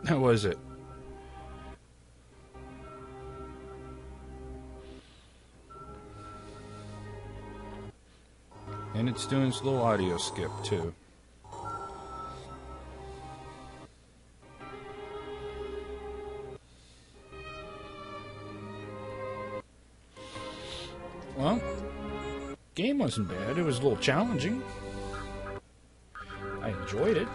How was it? And it's doing this little audio skip too. Well, game wasn't bad. It was a little challenging. I enjoyed it.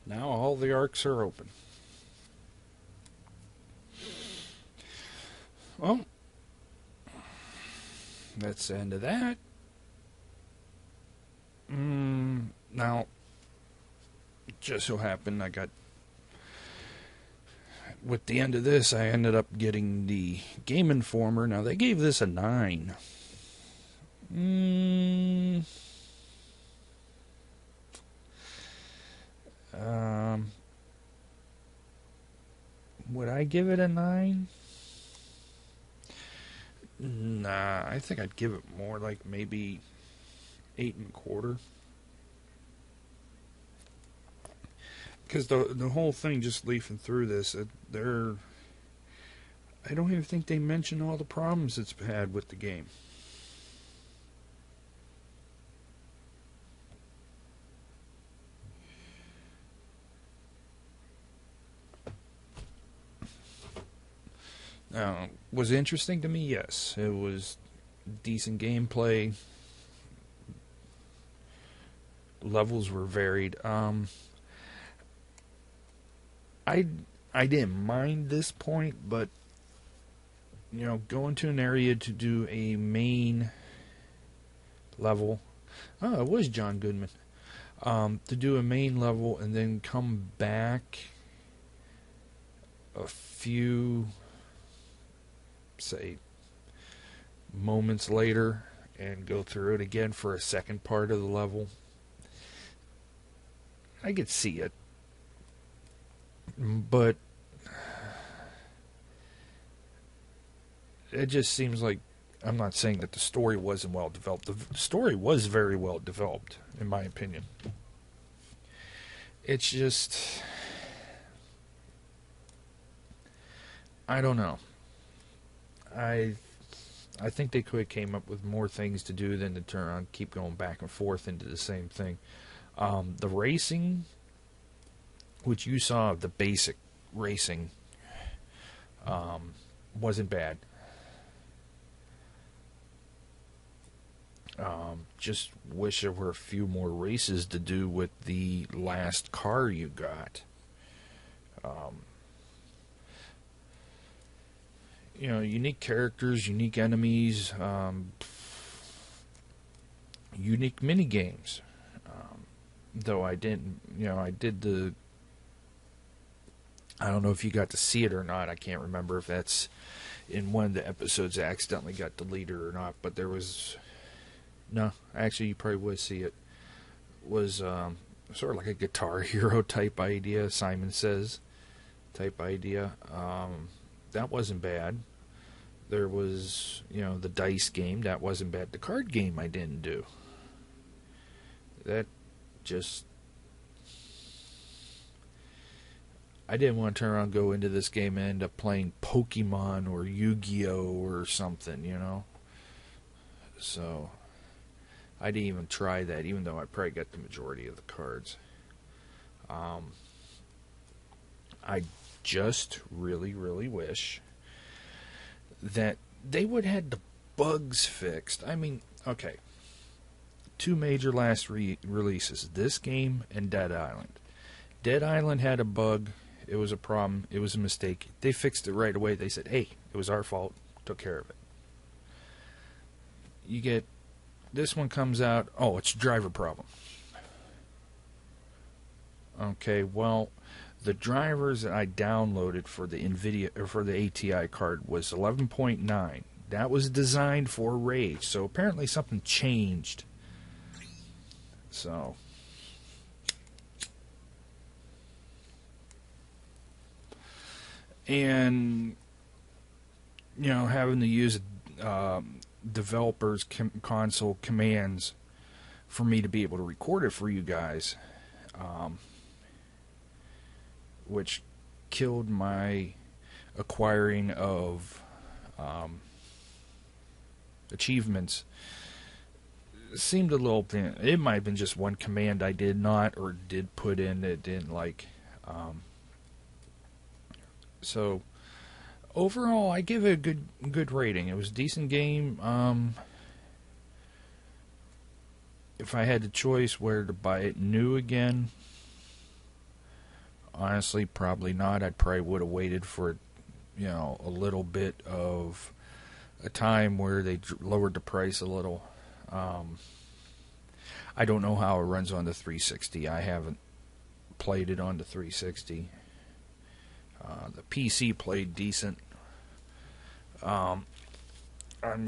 Now all the arcs are open. Well, that's the end of that. Now, just so happened with the end of this, I ended up getting the Game Informer. Now, they gave this a 9. Would I give it a 9? Nah, I think I'd give it more, like maybe 8.25. Because the whole thing, just leafing through this, I don't even think they mention all the problems it's had with the game. Was it interesting to me? Yes. It was decent gameplay. Levels were varied. I didn't mind this point, but going to an area to do a main level. Oh, it was John Goodman. To do a main level and then come back a few, say, moments later and go through it again for a second part of the level. I could see it. But it just seems like, I'm not saying that the story wasn't well developed. The story was very well developed, in my opinion. It's just, I don't know. I think they could have came up with more things to do than to turn on, keep going back and forth into the same thing. The racing, which you saw, the basic racing, wasn't bad. Just wish there were a few more races to do with the last car you got. Unique characters, unique enemies, unique mini games. Though I didn't, I did I don't know if you got to see it or not. I can't remember if that's in one of the episodes I accidentally got deleted or not. But there was, no, actually you probably would see it. Was sort of like a Guitar Hero type idea, Simon Says type idea. That wasn't bad. There was, the dice game. That wasn't bad. The card game I didn't do. That just, I didn't want to turn around and go into this game and end up playing Pokemon or Yu-Gi-Oh or something, So, I didn't even try that, even though I probably got the majority of the cards. I just really, really wish that they would have had the bugs fixed. I mean, okay. 2 major last releases, this game and Dead Island. Dead Island had a bug. It was a problem. It was a mistake. They fixed it right away. They said, hey, it was our fault. Took care of it. You get, this one comes out, oh, it's a driver problem. Okay, well, the drivers that I downloaded for the NVIDIA or for the ATI card was 11.9. That was designed for Rage, so apparently something changed. So, and having to use developers console commands for me to be able to record it for you guys, which killed my acquiring of achievements. Seemed a little thin. It might have been just one command I did not or did put in that didn't like. So overall, I give it a good rating. It was a decent game. If I had the choice where to buy it new again, honestly, probably not. I probably would have waited for, a little bit of a time where they lowered the price a little. I don't know how it runs on the 360. I haven't played it on the 360. The PC played decent. I'm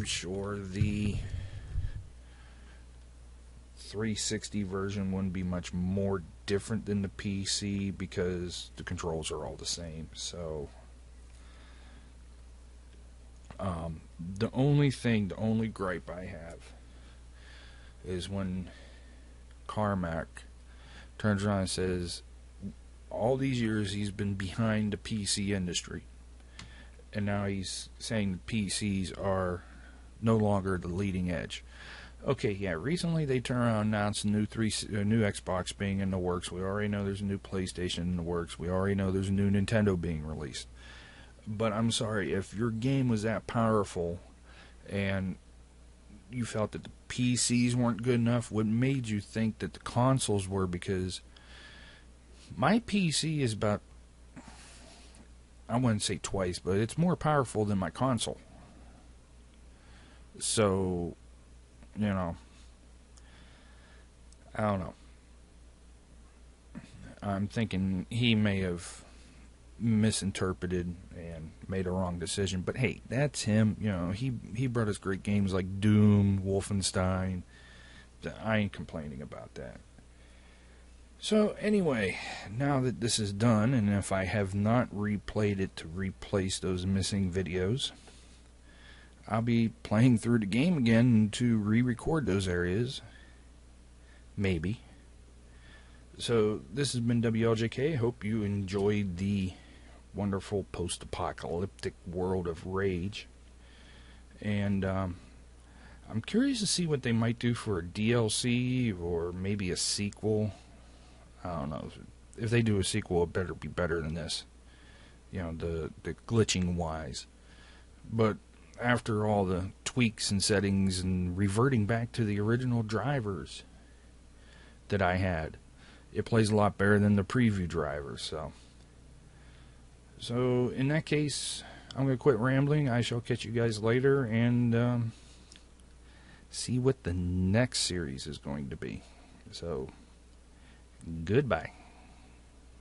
sure the 360 version wouldn't be much more different than the PC because the controls are all the same. So, the only gripe I have is when Carmack turns around and says, all these years he's been behind the PC industry, and now he's saying the PCs are no longer the leading edge. Okay, yeah, recently they turned around and announced a new Xbox being in the works. We already know there's a new PlayStation in the works. We already know there's a new Nintendo being released. But I'm sorry, if your game was that powerful and you felt that the PCs weren't good enough, what made you think that the consoles were? Because my PC is about, I wouldn't say twice, but it's more powerful than my console. So, I don't know. I'm thinking he may have misinterpreted and made a wrong decision, but hey, that's him. He brought us great games like Doom, Wolfenstein. I ain't complaining about that. So anyway, now that this is done, and if I have not replayed it to replace those missing videos, I'll be playing through the game again to re-record those areas. Maybe. So this has been WLJK. Hope you enjoyed the wonderful post-apocalyptic world of Rage. And I'm curious to see what they might do for a DLC or maybe a sequel. I don't know. If they do a sequel, it better be better than this. The glitching wise. But after all the tweaks and settings and reverting back to the original drivers that I had, it plays a lot better than the preview drivers. So in that case, I'm going to quit rambling. I shall catch you guys later and see what the next series is going to be. So, goodbye.